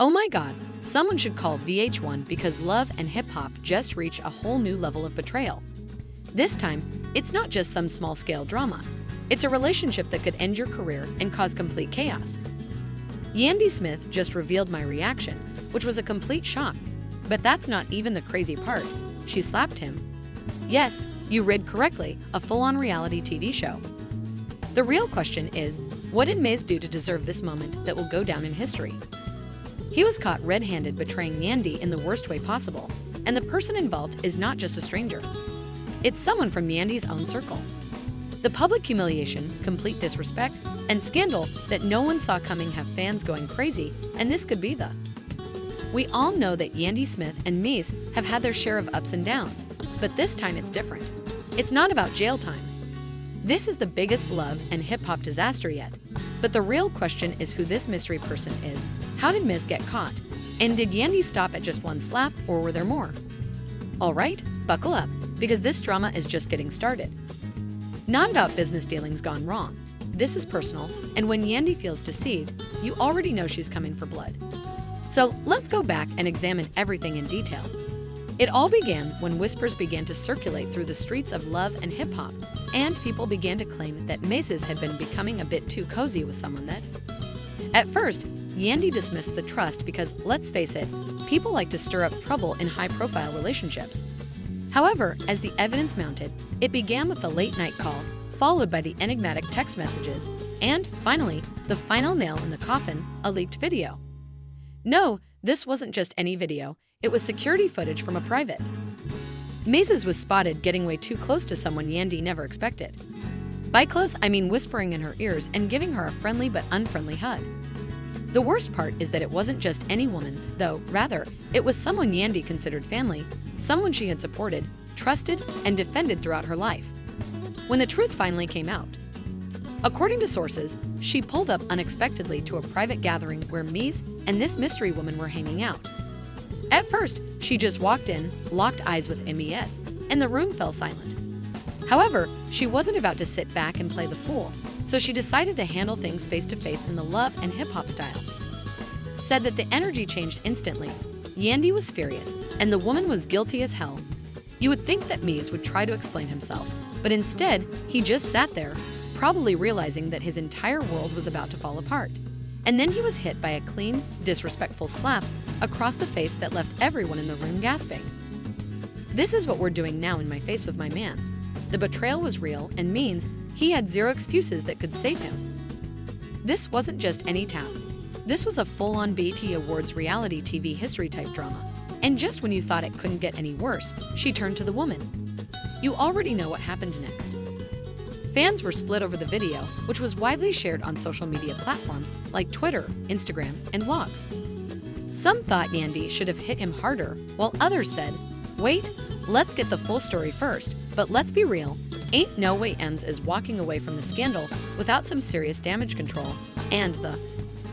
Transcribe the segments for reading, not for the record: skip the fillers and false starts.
Oh my God, someone should call VH1 because love and hip-hop just reached a whole new level of betrayal. This time, it's not just some small-scale drama. It's a relationship that could end your career and cause complete chaos. Yandy Smith just revealed my reaction, which was a complete shock. But that's not even the crazy part. She slapped him. Yes, you read correctly, a full-on reality TV show. The real question is, what did Maze do to deserve this moment that will go down in history? He was caught red-handed betraying Yandy in the worst way possible, and the person involved is not just a stranger. It's someone from Yandy's own circle. The public humiliation, complete disrespect, and scandal that no one saw coming have fans going crazy, and this could be the... We all know that Yandy Smith and Maze have had their share of ups and downs, but this time it's different. It's not about jail time. This is the biggest love and hip-hop disaster yet. But the real question is who this mystery person is. How did Miz get caught? And did Yandy stop at just one slap, or were there more? Alright, buckle up, because this drama is just getting started. Not about business dealings gone wrong. This is personal, and when Yandy feels deceived, you already know she's coming for blood. So let's go back and examine everything in detail. It all began when whispers began to circulate through the streets of love and hip-hop, and people began to claim that Macy's had been becoming a bit too cozy with someone that... At first, Yandy dismissed the trust because, let's face it, people like to stir up trouble in high-profile relationships. However, as the evidence mounted, it began with the late-night call, followed by the enigmatic text messages, and, finally, the final nail in the coffin, a leaked video. No, this wasn't just any video. It was security footage from a private. Macy's was spotted getting way too close to someone Yandy never expected. By close, I mean whispering in her ears and giving her a friendly but unfriendly hug. The worst part is that it wasn't just any woman, though, rather, it was someone Yandy considered family, someone she had supported, trusted, and defended throughout her life. When the truth finally came out, according to sources, she pulled up unexpectedly to a private gathering where Mies and this mystery woman were hanging out. At first, she just walked in, locked eyes with Mies, and the room fell silent. However, she wasn't about to sit back and play the fool, so she decided to handle things face-to-face in the love and hip-hop style. Said that the energy changed instantly. Yandy was furious, and the woman was guilty as hell. You would think that Mies would try to explain himself, but instead, he just sat there, probably realizing that his entire world was about to fall apart. And then he was hit by a clean, disrespectful slap across the face that left everyone in the room gasping. This is what we're doing now in my face with my man. The betrayal was real and means he had zero excuses that could save him. This wasn't just any tap. This was a full-on BET Awards reality TV history-type drama. And just when you thought it couldn't get any worse, she turned to the woman. You already know what happened next. Fans were split over the video, which was widely shared on social media platforms like Twitter, Instagram, and vlogs. Some thought Yandy should have hit him harder, while others said, wait, let's get the full story first, but let's be real, ain't no way ends is walking away from the scandal without some serious damage control. And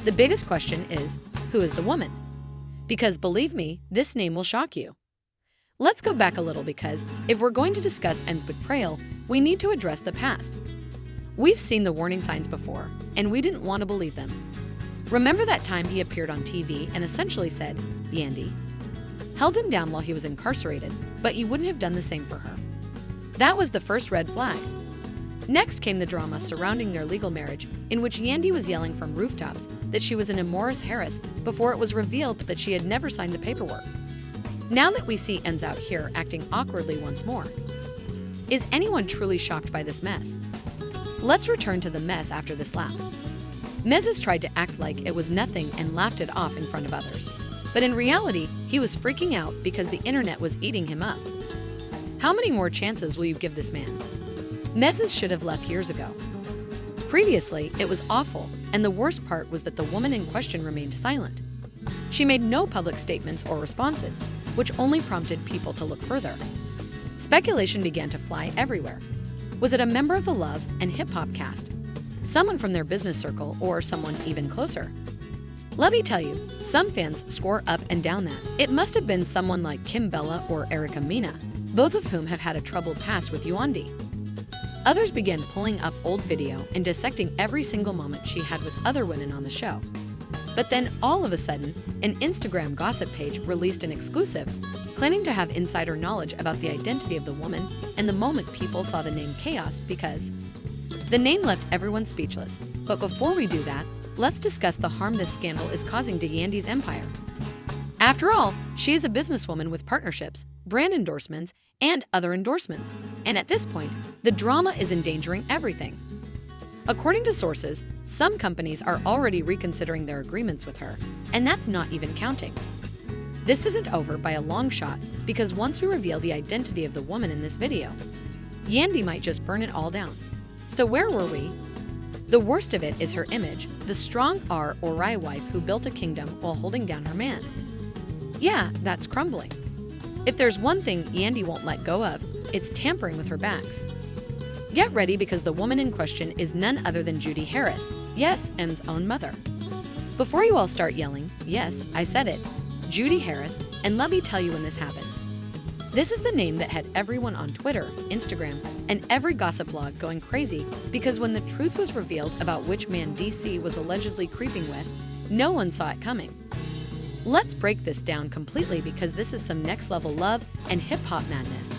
the biggest question is, who is the woman? Because believe me, this name will shock you. Let's go back a little because if we're going to discuss N's betrayal, we need to address the past. We've seen the warning signs before, and we didn't want to believe them. Remember that time he appeared on TV and essentially said, Yandy held him down while he was incarcerated, but he wouldn't have done the same for her. That was the first red flag. Next came the drama surrounding their legal marriage, in which Yandy was yelling from rooftops that she was an Morris Harris before it was revealed that she had never signed the paperwork. Now that we see N's out here acting awkwardly once more, is anyone truly shocked by this mess? Let's return to the mess after this lap. Mezes tried to act like it was nothing and laughed it off in front of others. But in reality, he was freaking out because the internet was eating him up. How many more chances will you give this man? Mezes should have left years ago. Previously, it was awful, and the worst part was that the woman in question remained silent. She made no public statements or responses, which only prompted people to look further. Speculation began to fly everywhere. Was it a member of the Love and hip-hop cast? Someone from their business circle or someone even closer? Let me tell you, some fans swore up and down that it must have been someone like Kim Bella or Erica Mena, both of whom have had a troubled past with Yandy. Others began pulling up old video and dissecting every single moment she had with other women on the show. But then, all of a sudden, an Instagram gossip page released an exclusive, claiming to have insider knowledge about the identity of the woman, and the moment people saw the name Chaos, because the name left everyone speechless. But before we do that, let's discuss the harm this scandal is causing to Yandy's empire. After all, she is a businesswoman with partnerships, brand endorsements, and other endorsements. And at this point, the drama is endangering everything. According to sources, some companies are already reconsidering their agreements with her, and that's not even counting. This isn't over by a long shot, because once we reveal the identity of the woman in this video, Yandy might just burn it all down. So where were we? The worst of it is her image, the strong R or I wife who built a kingdom while holding down her man. Yeah, that's crumbling. If there's one thing Yandy won't let go of, it's tampering with her bags. Get ready, because the woman in question is none other than Judy Harris, yes, M's own mother. Before you all start yelling, yes, I said it, Judy Harris, and let me tell you when this happened. This is the name that had everyone on Twitter, Instagram, and every gossip blog going crazy, because when the truth was revealed about which man DC was allegedly creeping with, no one saw it coming. Let's break this down completely, because this is some next-level love and hip-hop madness.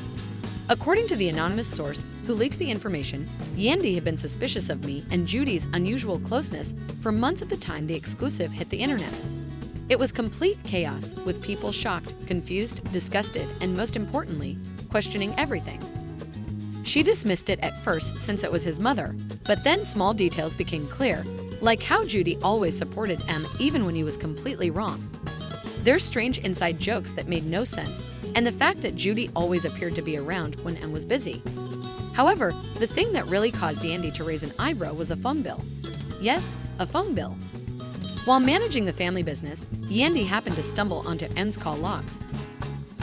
According to the anonymous source who leaked the information, Yandy had been suspicious of me and Judy's unusual closeness for months at the time the exclusive hit the internet. It was complete chaos, with people shocked, confused, disgusted, and most importantly, questioning everything. She dismissed it at first since it was his mother, but then small details became clear, like how Judy always supported M even when he was completely wrong. There's strange inside jokes that made no sense, and the fact that Judy always appeared to be around when M was busy. However, the thing that really caused Yandy to raise an eyebrow was a phone bill. Yes, a phone bill. While managing the family business, Yandy happened to stumble onto M's call logs.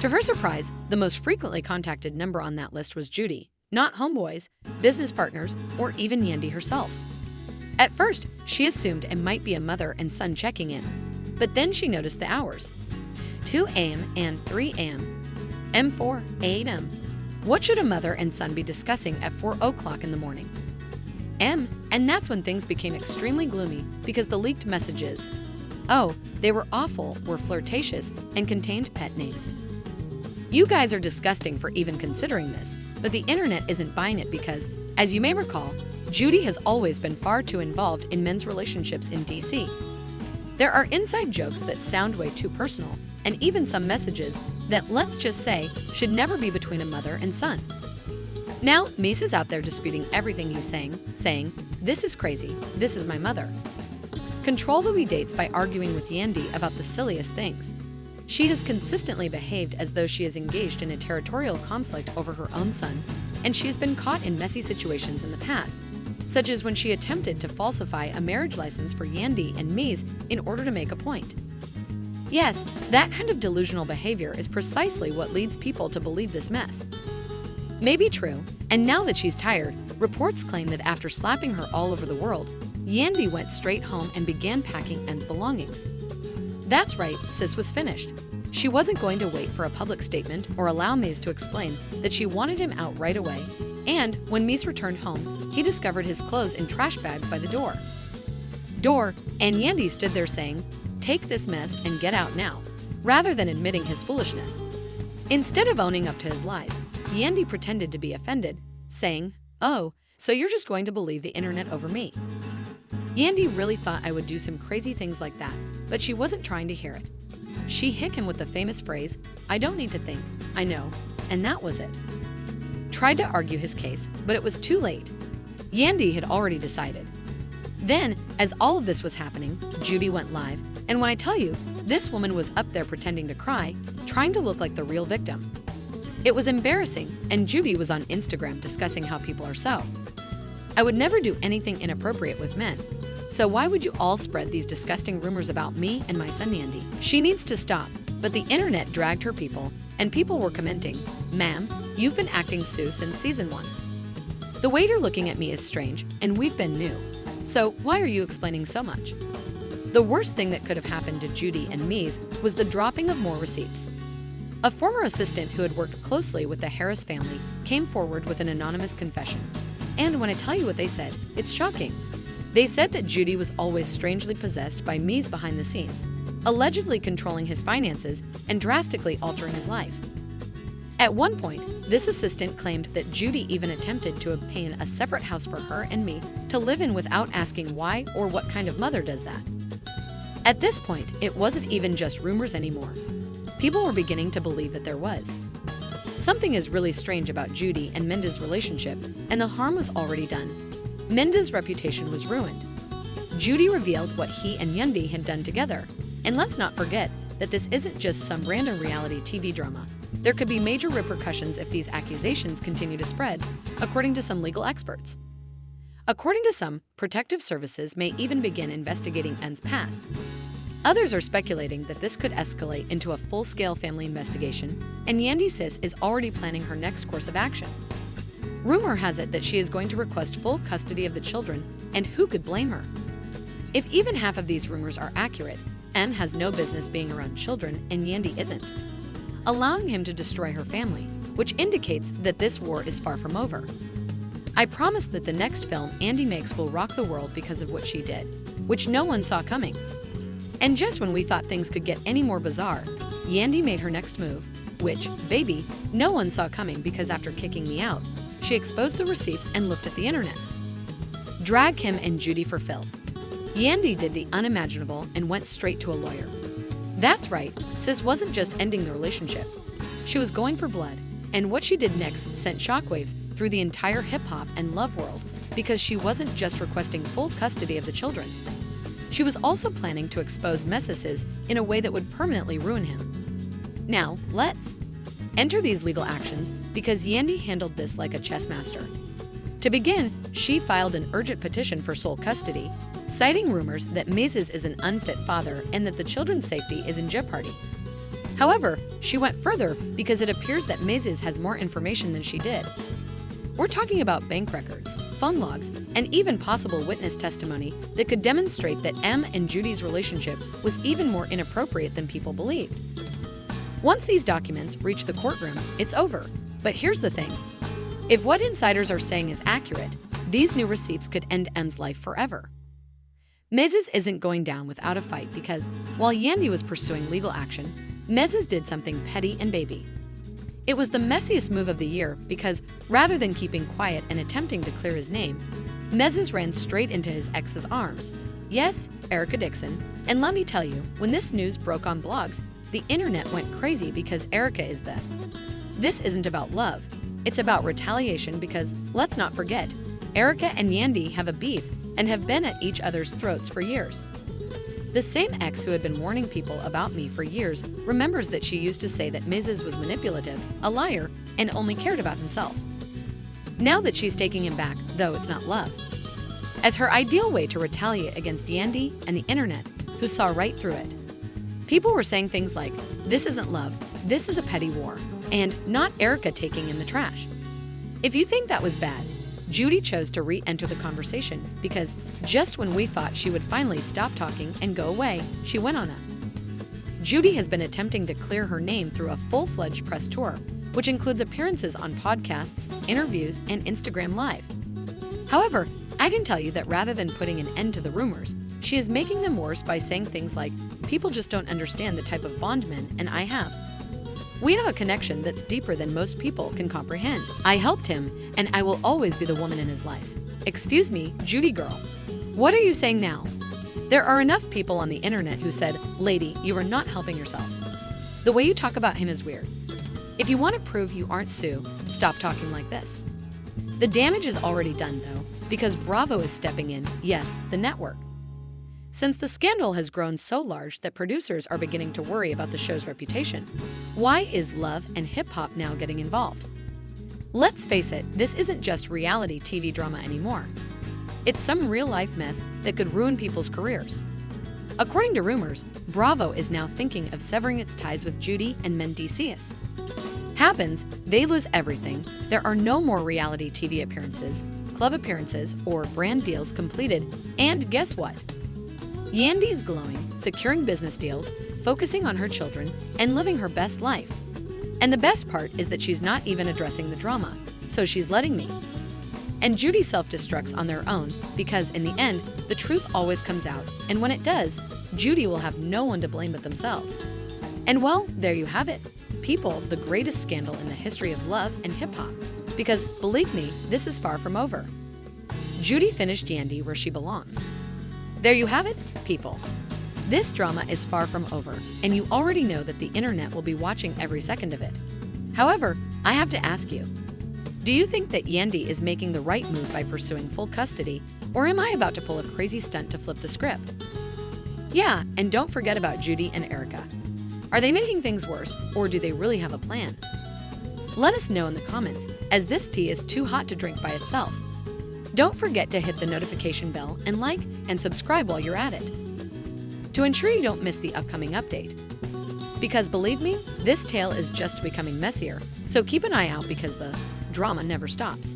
To her surprise, the most frequently contacted number on that list was Judy, not homeboys, business partners, or even Yandy herself. At first, she assumed it might be a mother and son checking in, but then she noticed the hours. 2 a.m. and 3 a.m. M4, 8 a.m. What should a mother and son be discussing at 4 o'clock in the morning? And that's when things became extremely gloomy, because the leaked messages, oh, they were awful, were flirtatious, and contained pet names. You guys are disgusting for even considering this, but the internet isn't buying it because, as you may recall, Judy has always been far too involved in men's relationships in DC. There are inside jokes that sound way too personal, and even some messages that, let's just say, should never be between a mother and son. Now, Mace is out there disputing everything he's saying, this is crazy, this is my mother. Control Louis dates by arguing with Yandy about the silliest things. She has consistently behaved as though she is engaged in a territorial conflict over her own son, and she has been caught in messy situations in the past, such as when she attempted to falsify a marriage license for Yandy and Mies in order to make a point. Yes, that kind of delusional behavior is precisely what leads people to believe this mess. Maybe true, and now that she's tired, reports claim that after slapping her all over the world, Yandy went straight home and began packing N's belongings. That's right, sis was finished. She wasn't going to wait for a public statement or allow Mies to explain that she wanted him out right away, and when Mies returned home, he discovered his clothes in trash bags by the door. And Yandy stood there saying, "Take this mess and get out now," rather than admitting his foolishness. Instead of owning up to his lies, Yandy pretended to be offended, saying, "Oh, so you're just going to believe the internet over me." Yandy really thought I would do some crazy things like that, but she wasn't trying to hear it. She hit him with the famous phrase, "I don't need to think, I know," and that was it. Tried to argue his case, but it was too late. Yandy had already decided. Then, as all of this was happening, Judy went live, and when I tell you, this woman was up there pretending to cry, trying to look like the real victim. It was embarrassing, and Judy was on Instagram discussing how people are so. I would never do anything inappropriate with men, so why would you all spread these disgusting rumors about me and my son Yandy? She needs to stop, but the internet dragged her people, and people were commenting, "Ma'am, you've been acting Sue since season 1. The way you're looking at me is strange, and we've been new. So why are you explaining so much?" The worst thing that could have happened to Judy and Mies was the dropping of more receipts. A former assistant who had worked closely with the Harris family came forward with an anonymous confession. And when I tell you what they said, it's shocking. They said that Judy was always strangely possessed by Mies behind the scenes, allegedly controlling his finances and drastically altering his life. At one point, this assistant claimed that Judy even attempted to obtain a separate house for her and me to live in without asking why or what kind of mother does that. At this point, it wasn't even just rumors anymore. People were beginning to believe that there was. Something is really strange about Judy and Mendeecees' relationship, and the harm was already done. Mendeecees' reputation was ruined. Judy revealed what he and Yandy had done together, and let's not forget that this isn't just some random reality TV drama. There could be major repercussions if these accusations continue to spread, according to some legal experts. According to some, protective services may even begin investigating N's past. Others are speculating that this could escalate into a full-scale family investigation, and Yandy sis is already planning her next course of action. Rumor has it that she is going to request full custody of the children, and who could blame her? If even half of these rumors are accurate, N has no business being around children and Yandy isn't, allowing him to destroy her family, which indicates that this war is far from over. I promise that the next film Yandy makes will rock the world because of what she did, which no one saw coming. And just when we thought things could get any more bizarre, Yandy made her next move, which, baby, no one saw coming because after kicking me out, she exposed the receipts and looked at the internet. Drag him and Judy for filth. Yandy did the unimaginable and went straight to a lawyer. That's right, sis wasn't just ending the relationship. She was going for blood, and what she did next sent shockwaves through the entire hip-hop and love world because she wasn't just requesting full custody of the children. She was also planning to expose Mendeecees in a way that would permanently ruin him. Now, let's enter these legal actions because Yandy handled this like a chess master. To begin, she filed an urgent petition for sole custody, citing rumors that Mendeecees is an unfit father and that the children's safety is in jeopardy. However, she went further because it appears that Mendeecees has more information than she did. We're talking about bank records, phone logs, and even possible witness testimony that could demonstrate that M and Judy's relationship was even more inappropriate than people believed. Once these documents reach the courtroom, it's over. But here's the thing. If what insiders are saying is accurate, these new receipts could end M's life forever. Mendeecees isn't going down without a fight because, while Yandy was pursuing legal action, Mendeecees did something petty and baby. It was the messiest move of the year because, rather than keeping quiet and attempting to clear his name, Mendeecees ran straight into his ex's arms. Yes, Erica Dixon. And let me tell you, when this news broke on blogs, the internet went crazy because Erica is the. This isn't about love. It's about retaliation because, let's not forget, Erica and Yandy have a beef and have been at each other's throats for years. The same ex who had been warning people about me for years remembers that she used to say that Mendeecees was manipulative, a liar, and only cared about himself. Now that she's taking him back, though it's not love, as her ideal way to retaliate against Yandy and the internet, who saw right through it. People were saying things like, "This isn't love, this is a petty war," and "not Erica taking in the trash." If you think that was bad, Judy chose to re-enter the conversation because just when we thought she would finally stop talking and go away, she went on it. Judy has been attempting to clear her name through a full-fledged press tour, which includes appearances on podcasts, interviews, and Instagram Live. However, I can tell you that rather than putting an end to the rumors, she is making them worse by saying things like, "People just don't understand the type of bondman and I have. We have a connection that's deeper than most people can comprehend. I helped him, and I will always be the woman in his life." Excuse me, Judy girl. What are you saying now? There are enough people on the internet who said, "Lady, you are not helping yourself. The way you talk about him is weird. If you want to prove you aren't Sue, stop talking like this." The damage is already done, though, because Bravo is stepping in, yes, the network. Since the scandal has grown so large that producers are beginning to worry about the show's reputation, why is love and hip-hop now getting involved? Let's face it, this isn't just reality TV drama anymore. It's some real-life mess that could ruin people's careers. According to rumors, Bravo is now thinking of severing its ties with Judy and Mendeecees. Happens, they lose everything. There are no more reality TV appearances, club appearances, or brand deals completed, and guess what? Yandy is glowing, securing business deals, focusing on her children, and living her best life. And the best part is that she's not even addressing the drama, so she's letting me. And Judy self-destructs on their own because, in the end, the truth always comes out, and when it does, Judy will have no one to blame but themselves. And well, there you have it. People, the greatest scandal in the history of love and hip-hop. Because, believe me, this is far from over. Judy finished Yandy where she belongs. There you have it, people. This drama is far from over, and you already know that the internet will be watching every second of it. However, I have to ask you, do you think that Yandy is making the right move by pursuing full custody, or am I about to pull a crazy stunt to flip the script? Yeah, and don't forget about Judy and Erica. Are they making things worse, or do they really have a plan? Let us know in the comments, as this tea is too hot to drink by itself. Don't forget to hit the notification bell and like and subscribe while you're at it, to ensure you don't miss the upcoming update. Because believe me, this tale is just becoming messier, so keep an eye out because the drama never stops.